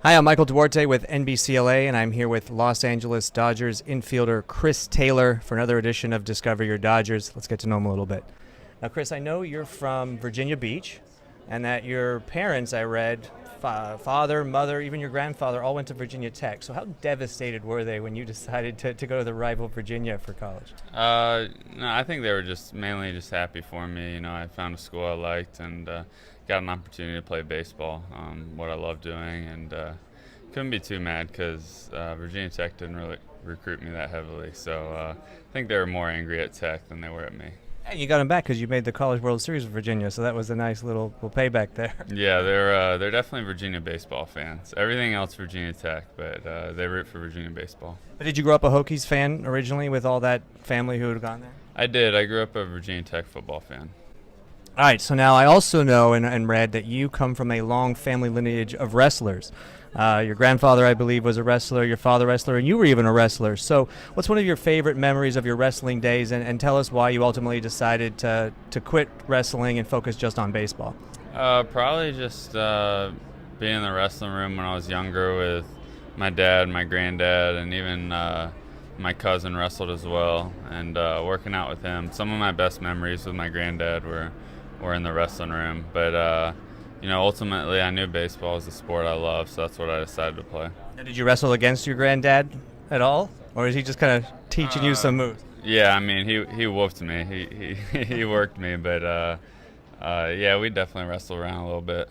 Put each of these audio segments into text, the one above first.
Hi, I'm Michael Duarte with NBC LA, and I'm here with Los Angeles Dodgers infielder Chris Taylor for another edition of Discover Your Dodgers. Let's get to know him a little bit. Now, Chris, I know you're from Virginia Beach, and that your parents, I read, father, mother, even your grandfather, all went to Virginia Tech. So how devastated were they when you decided to go to the rival Virginia for college? No, I think they were mainly happy for me. I found a school I liked and got an opportunity to play baseball, what I love doing, and couldn't be too mad because Virginia Tech didn't really recruit me that heavily. So I think they were more angry at Tech than they were at me. Hey, you got them back because you made the College World Series with Virginia, so that was a nice little payback there. Yeah, they're definitely Virginia baseball fans. Everything else Virginia Tech, but they root for Virginia baseball. But did you grow up a Hokies fan originally with all that family who had gone there? I did. I grew up a Virginia Tech football fan. All right, so now I also know and read that you come from a long family lineage of wrestlers. Your grandfather, I believe, was a wrestler, your father a wrestler, and you were even a wrestler. So what's one of your favorite memories of your wrestling days, and tell us why you ultimately decided to quit wrestling and focus just on baseball? Probably just being in the wrestling room when I was younger with my dad, my granddad, and even my cousin wrestled as well, and working out with him. Some of my best memories with my granddad were in the wrestling room, but ultimately I knew baseball was the sport I love, so that's what I decided to play. Now, did you wrestle against your granddad at all, or is he just kind of teaching you some moves? Yeah, I mean, he whooped me. He worked me, but yeah, we definitely wrestled around a little bit.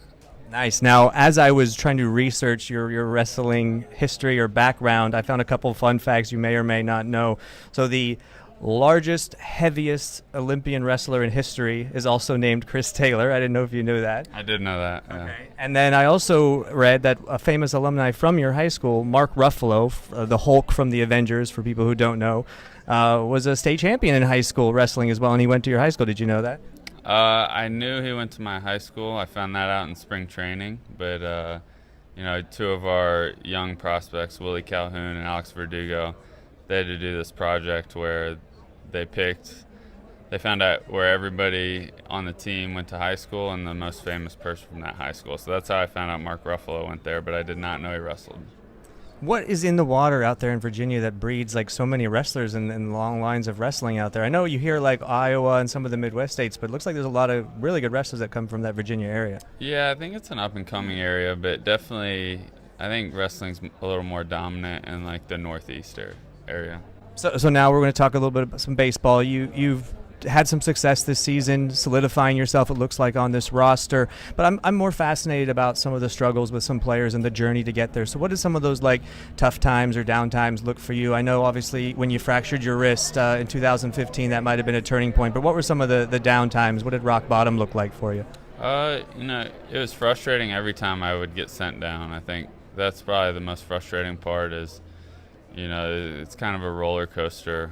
Nice. Now, as I was trying to research your wrestling history or background, I found a couple of fun facts you may or may not know. So the largest, heaviest Olympian wrestler in history is also named Chris Taylor. I didn't know if you knew that. I did know that. Yeah. Okay. And then I also read that a famous alumni from your high school, Mark Ruffalo, the Hulk from the Avengers, for people who don't know, was a state champion in high school wrestling as well, and he went to your high school. Did you know that? I knew he went to my high school. I found that out in spring training, but two of our young prospects, Willie Calhoun and Alex Verdugo, they had to do this project where they found out where everybody on the team went to high school and the most famous person from that high school. So that's how I found out Mark Ruffalo went there, but I did not know he wrestled. What is in the water out there in Virginia that breeds like so many wrestlers and long lines of wrestling out there? I know you hear like Iowa and some of the Midwest states, but it looks like there's a lot of really good wrestlers that come from that Virginia area. Yeah, I think it's an up-and-coming area, but definitely I think wrestling's a little more dominant in like the Northeast area. So now we're going to talk a little bit about some baseball. You've had some success this season, solidifying yourself, it looks like, on this roster. But I'm more fascinated about some of the struggles with some players and the journey to get there. So what did some of those like tough times or down times look for you? I know obviously when you fractured your wrist in 2015, that might have been a turning point. But what were some of the down times? What did rock bottom look like for you? It was frustrating every time I would get sent down. I think that's probably the most frustrating part is, it's kind of a roller coaster,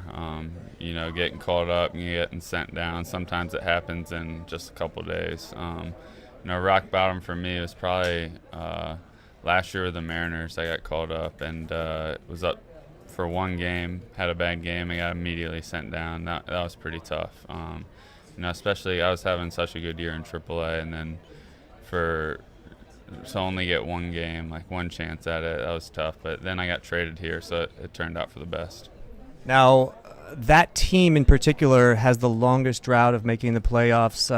getting called up and getting sent down. Sometimes it happens in just a couple of days. Rock bottom for me was probably last year with the Mariners. I got called up and was up for one game, had a bad game, and got immediately sent down. That was pretty tough. Especially I was having such a good year in AAA, and then to only get one game, like one chance at it, that was tough. But then I got traded here, so it turned out for the best. Now, that team in particular has the longest drought of making the playoffs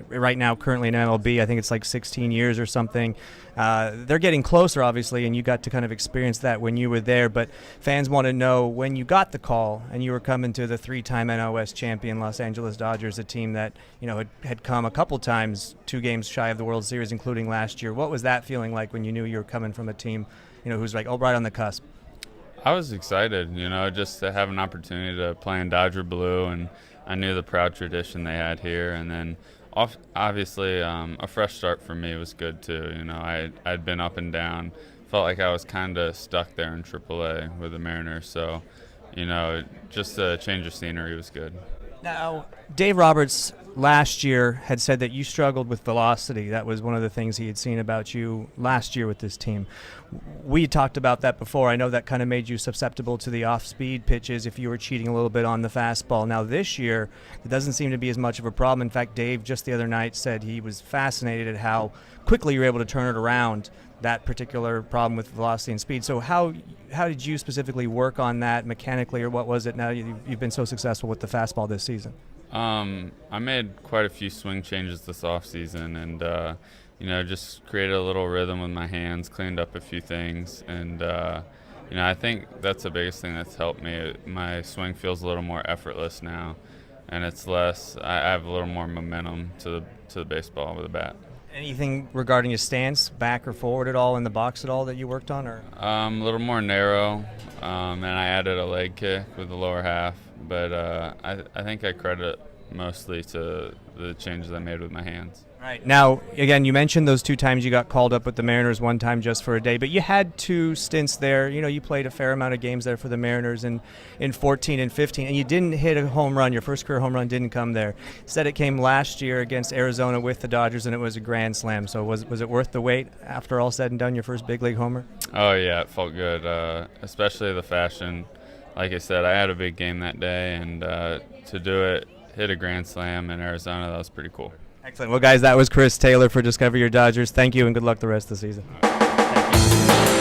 right now, currently in MLB. I think it's like 16 years or something. They're getting closer, obviously, and you got to kind of experience that when you were there. But fans want to know, when you got the call and you were coming to the three-time NOS champion Los Angeles Dodgers, a team that had come a couple times, 2 games shy of the World Series, including last year. What was that feeling like when you knew you were coming from a team who's like right on the cusp? I was excited, just to have an opportunity to play in Dodger blue, and I knew the proud tradition they had here. And then, obviously, a fresh start for me was good too. I'd been up and down, felt like I was kind of stuck there in AAA with the Mariners. So, just a change of scenery was good. Now, Dave Roberts last year had said that you struggled with velocity. That was one of the things he had seen about you last year with this team. We talked about that before. I know that kind of made you susceptible to the off-speed pitches if you were cheating a little bit on the fastball. Now this year, it doesn't seem to be as much of a problem. In fact, Dave just the other night said he was fascinated at how quickly you were able to turn it around that particular problem with velocity and speed. So how did you specifically work on that mechanically, or what was it now you've been so successful with the fastball this season? I made quite a few swing changes this offseason, and just created a little rhythm with my hands, cleaned up a few things, and I think that's the biggest thing that's helped me. My swing feels a little more effortless now, and it's less. I have a little more momentum to the baseball with a bat. Anything regarding your stance, back or forward at all, in the box at all, that you worked on? Or A little more narrow, and I added a leg kick with the lower half. But I think I credit mostly to the changes I made with my hands. Right. Now, again, you mentioned those 2 times you got called up with the Mariners, 1 time just for a day, but you had 2 stints there. You played a fair amount of games there for the Mariners in 14 and 15, and you didn't hit a home run. Your first career home run didn't come there. Instead, it came last year against Arizona with the Dodgers, and it was a grand slam. So was it worth the wait after all said and done, your first big league homer? Oh, yeah, it felt good, especially the fashion. Like I said, I had a big game that day, and to do it, hit a grand slam in Arizona, that was pretty cool. Excellent. Well, guys, that was Chris Taylor for Discover Your Dodgers. Thank you, and good luck the rest of the season. Thank you.